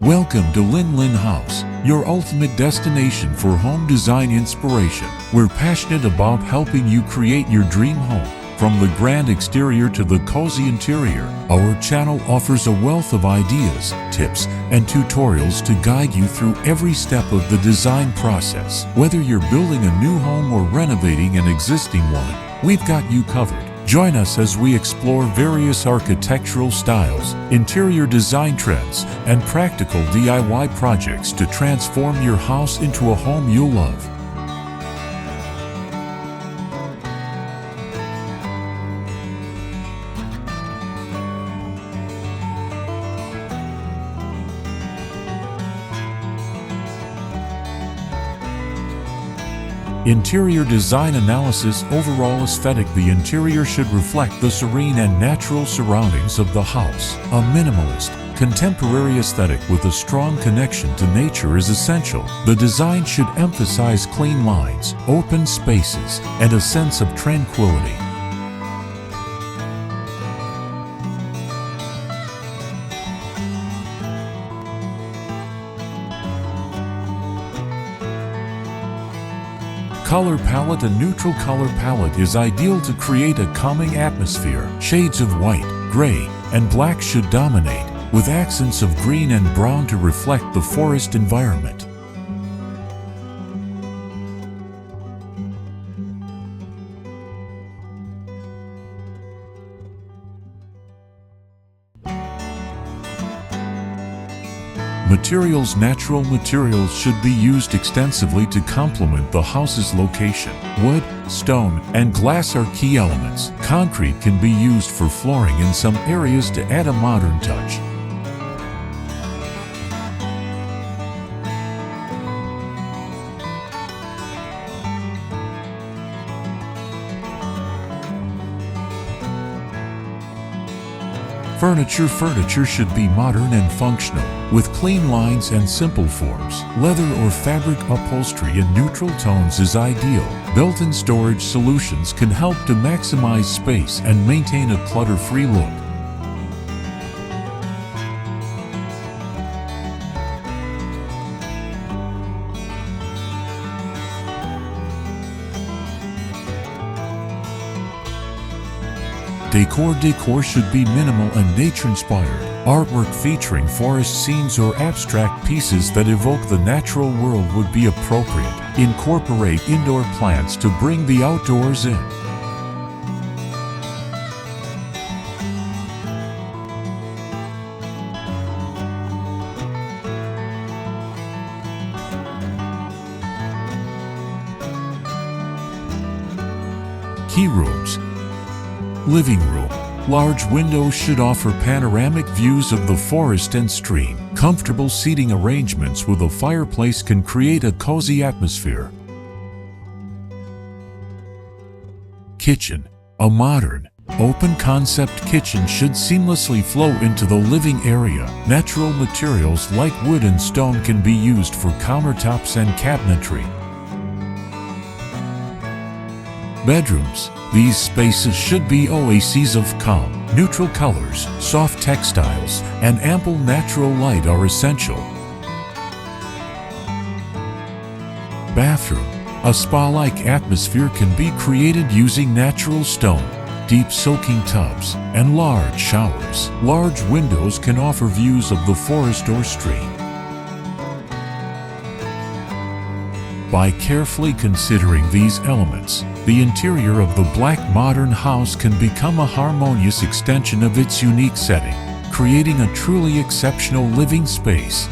Welcome to Linh House, your ultimate destination for home design inspiration. We're passionate about helping you create your dream home. From the grand exterior to the cozy interior, our channel offers a wealth of ideas, tips, and tutorials to guide you through every step of the design process. Whether you're building a new home or renovating an existing one, we've got you covered. Join us as we explore various architectural styles, interior design trends, and practical DIY projects to transform your house into a home you'll love. Interior design analysis. Overall aesthetic. The interior should reflect the serene and natural surroundings of the house. A minimalist, contemporary aesthetic with a strong connection to nature is essential. The design should emphasize clean lines, open spaces, and a sense of tranquility. Color palette. A neutral color palette is ideal to create a calming atmosphere. Shades of white, gray, and black should dominate, with accents of green and brown to reflect the forest environment. Materials. Natural materials should be used extensively to complement the house's location. Wood, stone, and glass are key elements. Concrete can be used for flooring in some areas to add a modern touch. Furniture should be modern and functional, with clean lines and simple forms. Leather or fabric upholstery in neutral tones is ideal. Built-in storage solutions can help to maximize space and maintain a clutter-free look. Decor should be minimal and nature-inspired. Artwork featuring forest scenes or abstract pieces that evoke the natural world would be appropriate. Incorporate indoor plants to bring the outdoors in. Key rooms. Living room. Large windows should offer panoramic views of the forest and stream. Comfortable seating arrangements with a fireplace can create a cozy atmosphere. Kitchen. A modern, open-concept kitchen should seamlessly flow into the living area. Natural materials like wood and stone can be used for countertops and cabinetry. Bedrooms. These spaces should be oases of calm. Neutral colors, soft textiles, and ample natural light are essential. Bathroom. A spa-like atmosphere can be created using natural stone, deep soaking tubs, and large showers. Large windows can offer views of the forest or stream. By carefully considering these elements, the interior of the Black Modern house can become a harmonious extension of its unique setting, creating a truly exceptional living space.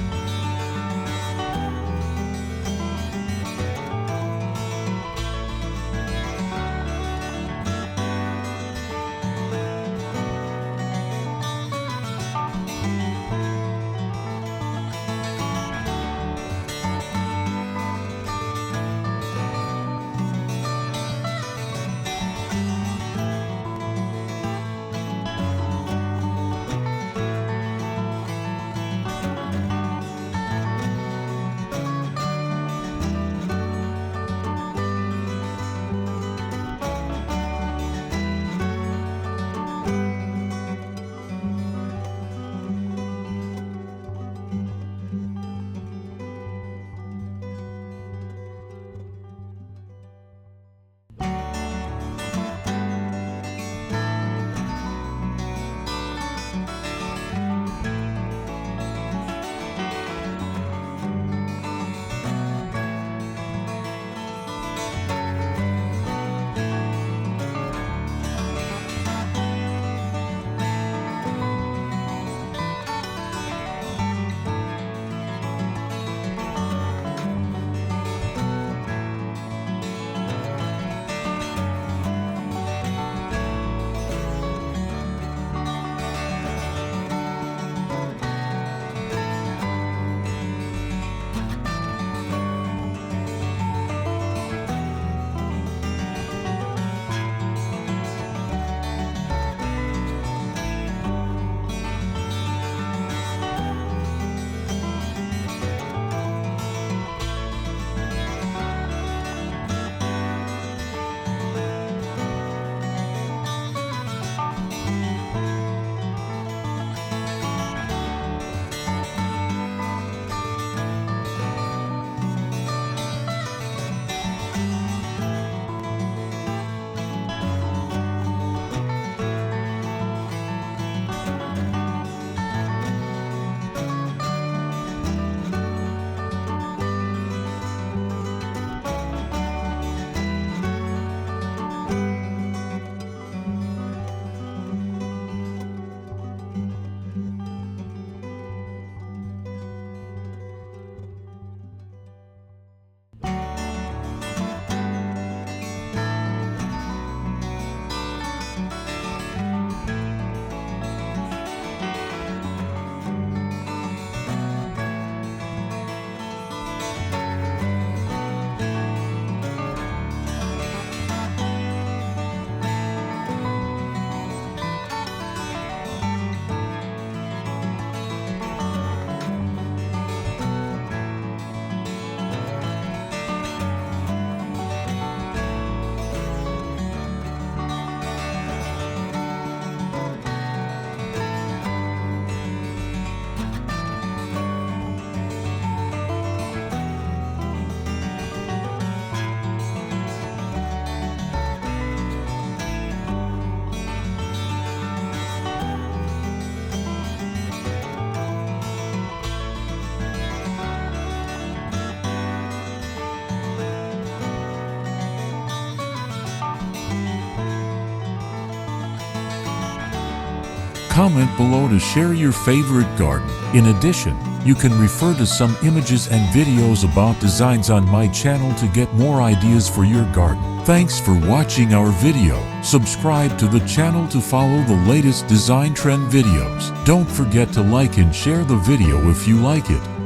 Comment below to share your favorite garden. In addition, you can refer to some images and videos about designs on my channel to get more ideas for your garden. Thanks for watching our video. Subscribe to the channel to follow the latest design trend videos. Don't forget to like and share the video if you like it.